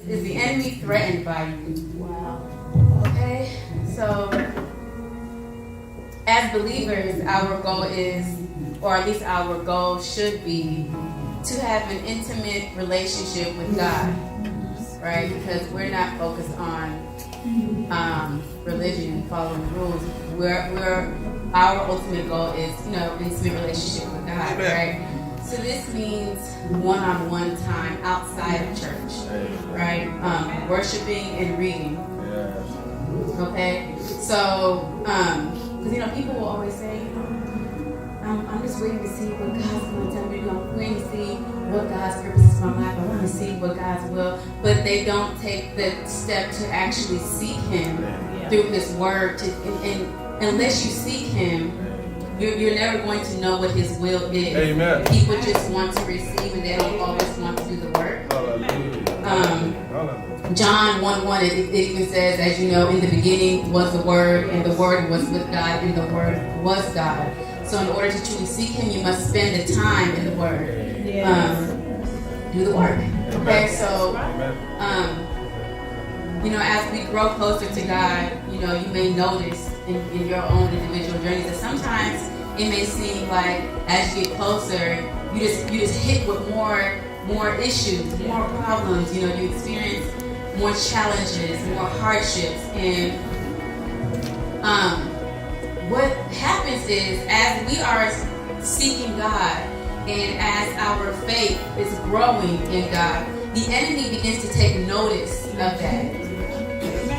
Is the enemy threatened by you? Wow. Okay, so as believers, our goal is, or at least our goal should be, to have an intimate relationship with God, right? Because we're not focused on religion and following rules. Our ultimate goal is, intimate relationship with God, right? So this means one-on-one time outside of church, right? Worshiping and reading. Okay, so because people will always say, I'm just waiting to see what God's going to tell me. I'm waiting to see what God's purpose is for my life. I want to see what God's will, but they don't take the step to actually seek Him through His Word. And unless you seek Him, you're never going to know what His will is. Amen. People just want to receive, and they don't always want to do the work. John 1:1, it even says, as you know, in the beginning was the Word, and the Word was with God, and the Word was God. So in order to truly seek Him, you must spend the time in the Word. Do the work. Okay, so as we grow closer to God, you may notice in your own individual journeys that sometimes it may seem like as you get closer, you just hit with more issues, more problems. You experience more challenges, more hardships, and what happens is, as we are seeking God and as our faith is growing in God, the enemy begins to take notice of that.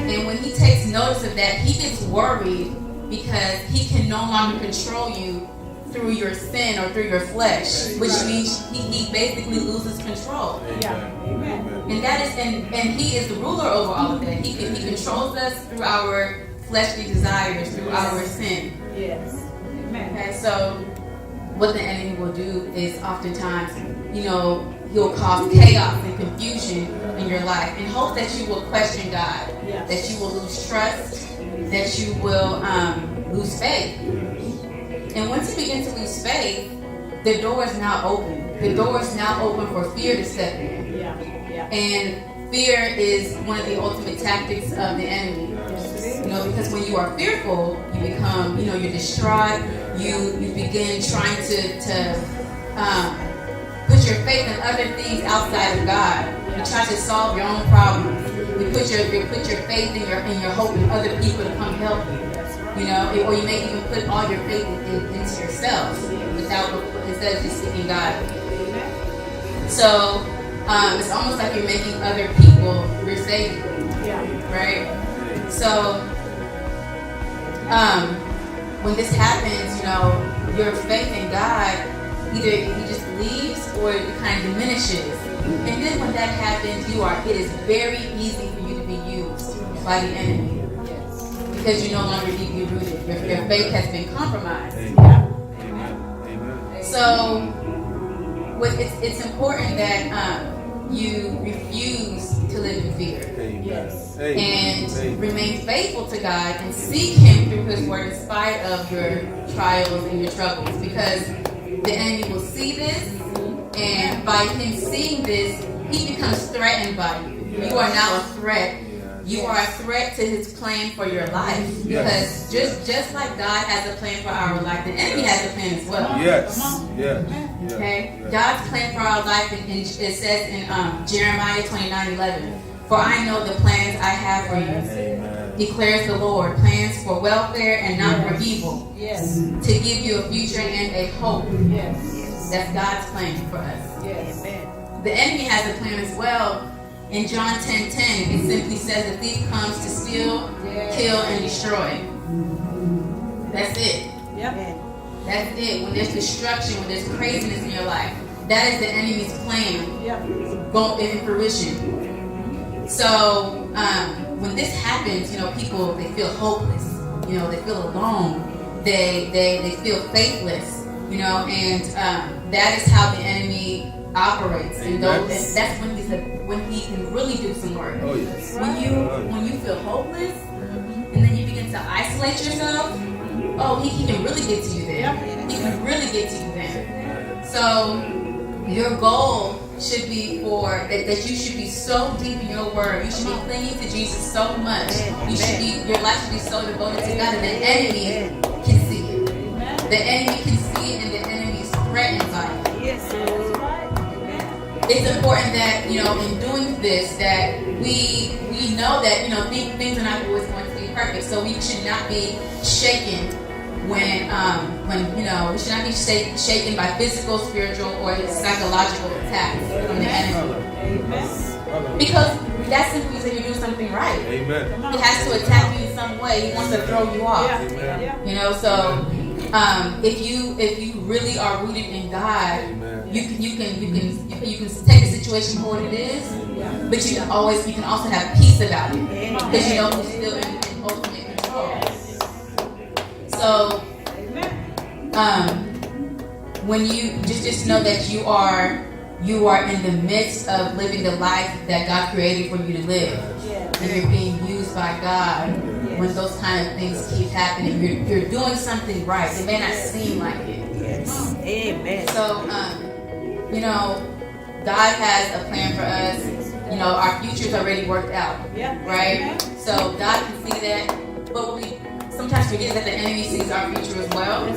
And when he takes notice of that, he gets worried because he can no longer control you through your sin or through your flesh, which means he basically loses control. Amen. And that is, and he is the ruler over all of that. He controls us through our fleshly desires, through our sin. Yes. Amen. Okay, so what the enemy will do is oftentimes, he'll cause chaos and confusion in your life in hope that you will question God, that you will lose trust, that you will lose faith. And once you begin to lose faith, the door is now open. The door is now open for fear to step in. And fear is one of the ultimate tactics of the enemy. Because when you are fearful, you become, you're distraught. You begin trying to put your faith in other things outside of God. You try to solve your own problems. You put your faith and your hope in other people to come help you. Or you may even put all your faith into yourself instead of just seeking God. So it's almost like you're making other people your savior, right? So when this happens, your faith in God, either he just leaves or it kind of diminishes. And then when that happens, it is very easy for you to be used by the enemy. Because you're no longer deeply rooted. Your faith has been compromised. So it's important that you refuse to live in fear. And remain faithful to God and seek Him through His Word in spite of your trials and your troubles. Because the enemy will see this, and by him seeing this, he becomes threatened by you. You are now a threat. You are a threat to His plan for your life. Because just like God has a plan for our life, the enemy has a plan as well. Okay? God's plan for our life, and it says in Jeremiah 29:11, "For I know the plans I have for you, declares the Lord, plans for welfare and not for evil, to give you a future and a hope." That's God's plan for us. The enemy has a plan as well. In John 10:10, it simply says the thief comes to steal, kill, and destroy. That's it. That's it. When there's destruction, when there's craziness in your life, that is the enemy's plan going in fruition. So when this happens, people, they feel hopeless. They feel alone. They feel faithless. And that is how the enemy operates, and that's when he can really do some work. When you feel hopeless, and then you begin to isolate yourself, he can really get to you there. He can really get to you there. So your goal should be for that you should be so deep in your word. You should be clinging to Jesus so much. Your life should be so devoted to God that the enemy can see it. The enemy can see it, and the enemy is threatened by it. Yes, that's right. It's important that, in doing this, that we know that, things are not always going to be perfect. So we should not be shaken when we should not be shaken by physical, spiritual, or psychological attacks from the enemy. Because that simply means that you're doing something right. He has to attack you in some way. He wants to throw you off. So if you really are rooted in God, you can take the situation for what it is, but you can also have peace about it because you know who's still in ultimate control. So when you just know that you are in the midst of living the life that God created for you to live, and you're being used by God. When those kind of things keep happening, you're doing something right. It may not seem like it. Yes. Amen. So, God has a plan for us. Our future's already worked out. Right? So God can see that. But we sometimes forget that the enemy sees our future as well.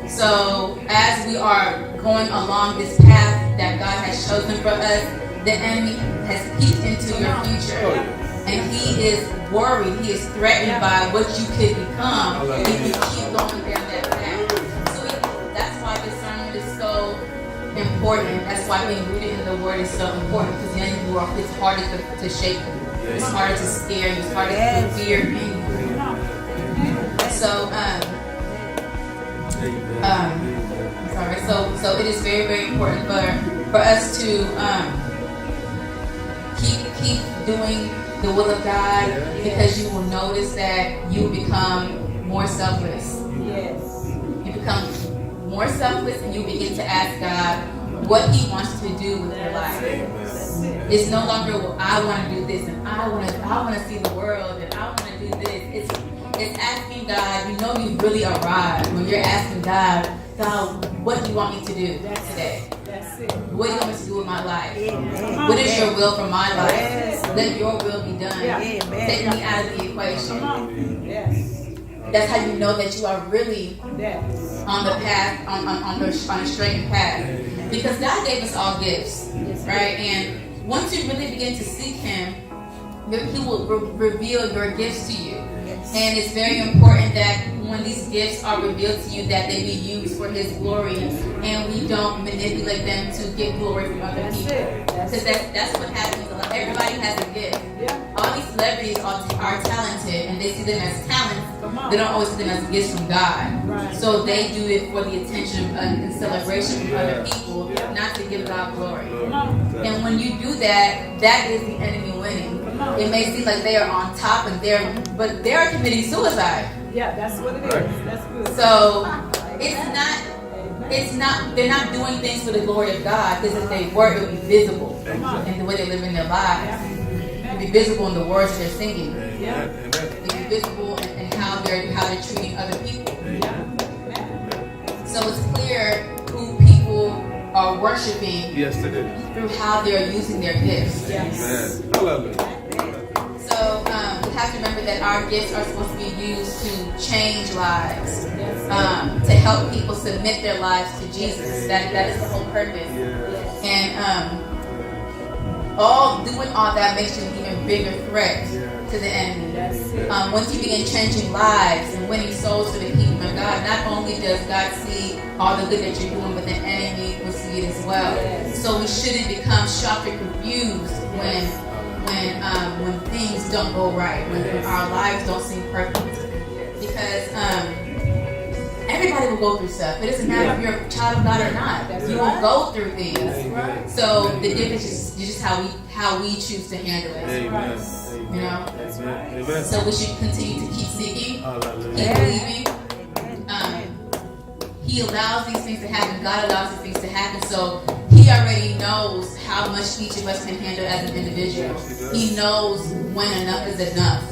So as we are going along this path that God has chosen for us, the enemy has peeked into your future. And he is worried, he is threatened by what you could become if you keep going down that path. So that's why discernment is so important. That's why being rooted in the word is so important, because then it's harder to shake you. It's harder to scare you. It's harder to put fear in you. So, So it is very, very important for us to keep doing the will of God, because you will notice that you become more selfless. Yes. You become more selfless, and you begin to ask God what He wants to do with your life. It's no longer, well, I want to do this, and I want to see the world, and I want to do this. It's asking God. You really arrived when you're asking God, what do you want me to do today? What do you want me to do with my life? What is your will for my life? Let your will be done. Take me out of the equation. That's how you know that you are really on the path, on a straight path. Because God gave us all gifts, right? And once you really begin to seek Him, He will reveal your gifts to you. And it's very important that when these gifts are revealed to you, that they be used for His glory, and we don't manipulate them to get glory from other people. Because that's what happens. Everybody has a gift. All these celebrities are talented, and they see them as talents. They don't always see them as gifts from God. So they do it for the attention and celebration from other people, not to give God glory. And when you do that, that is the enemy winning. It may seem like they are on top, but they are committing suicide. Yeah, that's what it is. That's good. So they're not doing things for the glory of God, because if they were, it would be visible in the way they live in their lives. It would be visible in the words they're singing. It would be visible in how they're treating other people. So it's clear who people are worshiping through how they're using their gifts. So we have to remember that our gifts are supposed to be used to change lives, to help people submit their lives to Jesus. That is the whole purpose. And doing all that makes you an even bigger threat to the enemy. Once you begin changing lives and winning souls for the kingdom of God, not only does God see all the good that you're doing, but the enemy will see it as well. So we shouldn't become shocked or confused when things don't go right, when our lives don't seem perfect. Because everybody will go through stuff. It doesn't matter if you're a child of God or not. You will go through things. So the difference is just how we choose to handle it. So we should continue to keep seeking, keep believing. He allows these things to happen. God allows these things to happen. So He already knows how much each of us can handle as an individual. He knows when enough is enough.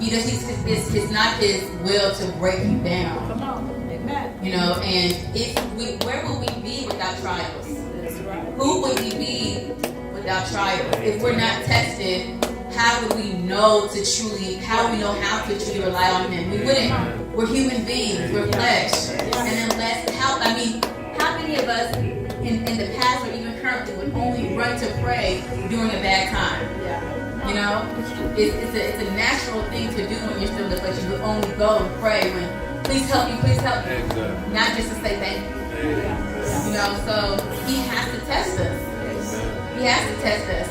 It's not His will to break you down. And where will we be without trials? Who who would we be without trials? If we're not tested, how would we know to truly, how we know how to truly rely on Him? We wouldn't. We're human beings. We're flesh. And unless, how many of us in the past or even currently would only run to pray during a bad time? You know, it's a natural thing to do when you're still in the flesh. You would only go and pray when, please help me, not just to say thank you. You know, so He has to test us. He has to test us.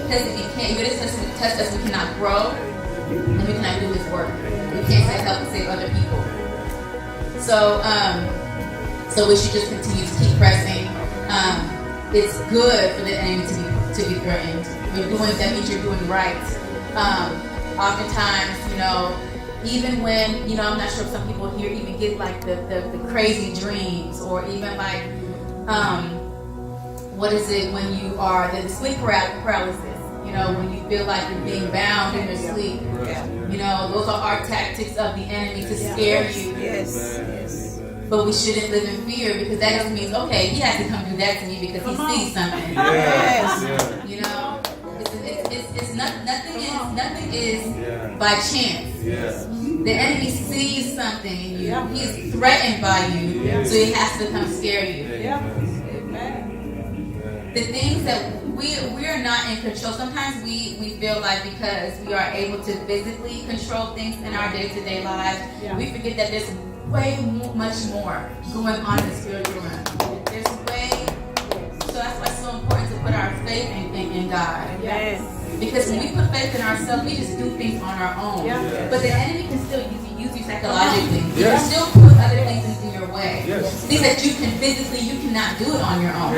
Because if He can't, if He doesn't test us, we cannot grow and we cannot do His work. We can't say help and save other people. So we should just continue to keep pressing. It's good for the enemy to be threatened. That means you're doing right. Oftentimes, you know, even when, you know, I'm not sure if some people here even get like the crazy dreams, or even like, what is it when you are, the sleep paralysis, you know, when you feel like you're being bound in your sleep. You know, those are our tactics of the enemy to scare you. Yes. But we shouldn't live in fear, because that just means, okay, he has to come do that to me because he sees something. You know, nothing is by chance. The enemy sees something in you. He's threatened by you, so he has to come scare you. The things that we are not in control. Sometimes we feel like because we are able to physically control things in our day-to-day lives, we forget that there's much more going on in the spiritual realm. There's so that's why it's so important to put our faith in God. Because when we put faith in ourselves, we just do things on our own. But the enemy can still use you psychologically. He can still put other things in your way. Things that you can physically, you cannot do it on your own.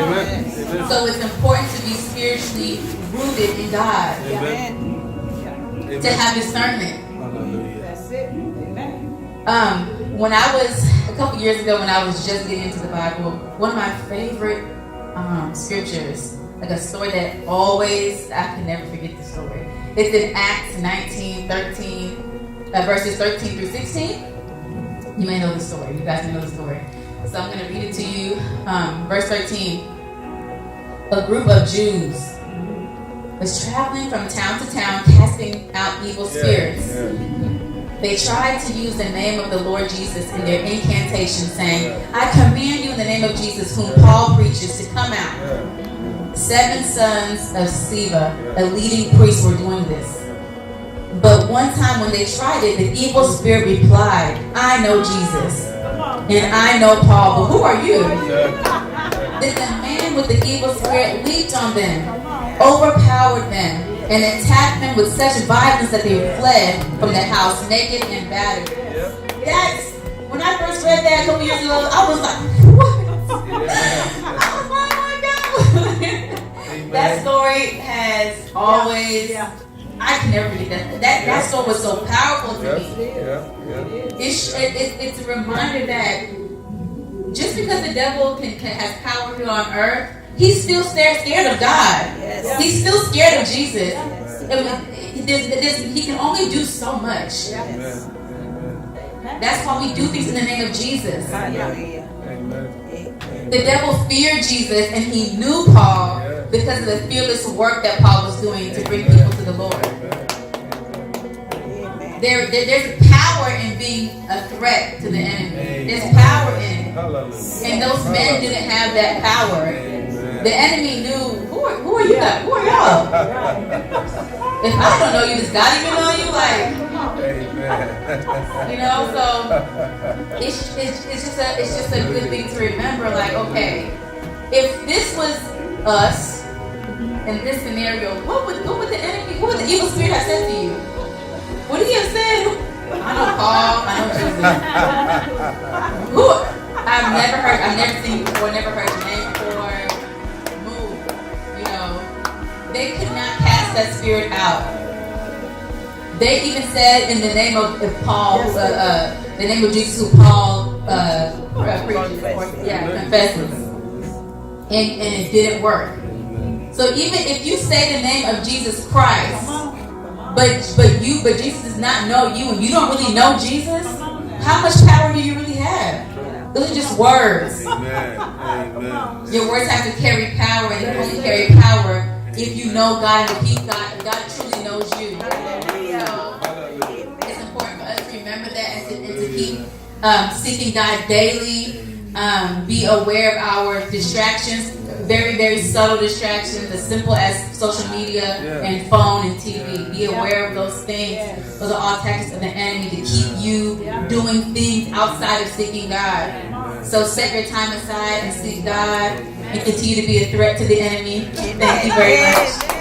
So it's important to be spiritually rooted in God. To have discernment. That's it. When I was, a couple years ago, when I was just getting into the Bible, one of my favorite scriptures, like a story that always, I can never forget the story. It's in Acts 19:13, verses 13 through 16. You may know the story. You guys may know the story. So I'm going to read it to you. Verse 13. A group of Jews was traveling from town to town, casting out evil spirits. They tried to use the name of the Lord Jesus in their incantation, saying, I command you in the name of Jesus, whom Paul preaches, to come out. 7 sons of Sceva, a leading priest, were doing this. But one time when they tried it, the evil spirit replied, I know Jesus, and I know Paul, but who are you? Then the man with the evil spirit leaped on them, overpowered them, and attacked them with such violence that they fled from the house naked and battered. That's, when I first read that a couple years ago, I was like, what? I was like, oh my God. That story has always, I can never forget that. That story was so powerful to me. It's a reminder that just because the devil can has power here on earth, he's still scared of God. He's still scared of Jesus. He can only do so much. That's why we do things in the name of Jesus. The devil feared Jesus, and he knew Paul because of the fearless work that Paul was doing to bring people to the Lord. There's power in being a threat to the enemy. There's power in it. And those men didn't have that power. The enemy knew, who are you guys? Who are y'all? If I don't know you, does God even know you? Like, you know, so it's just a good thing to remember. Like, okay, if this was us in this scenario, what would the enemy, what would the evil spirit have said to you? What did he have said? I know Paul, I know Jesus. Who? I've never seen before, never heard his name before. Move. You know, they could not cast that spirit out. They even said in the name of Paul, the name of Jesus, who Paul preaches, confesses, and it didn't work. So even if you say the name of Jesus Christ, but Jesus does not know you, and you don't really know Jesus, how much power do you really have? Those are just words. Amen. Amen. Your words have to carry power, and you only carry power if you know God and keep God, and God truly knows you. So it's important for us to remember that and to keep seeking God daily. Be aware of our distractions, very, very subtle distractions, as simple as social media and phone and TV. Be aware of those things. Those are all tactics of the enemy to keep you doing things outside of seeking God. So set your time aside and seek God and continue to be a threat to the enemy. Thank you very much.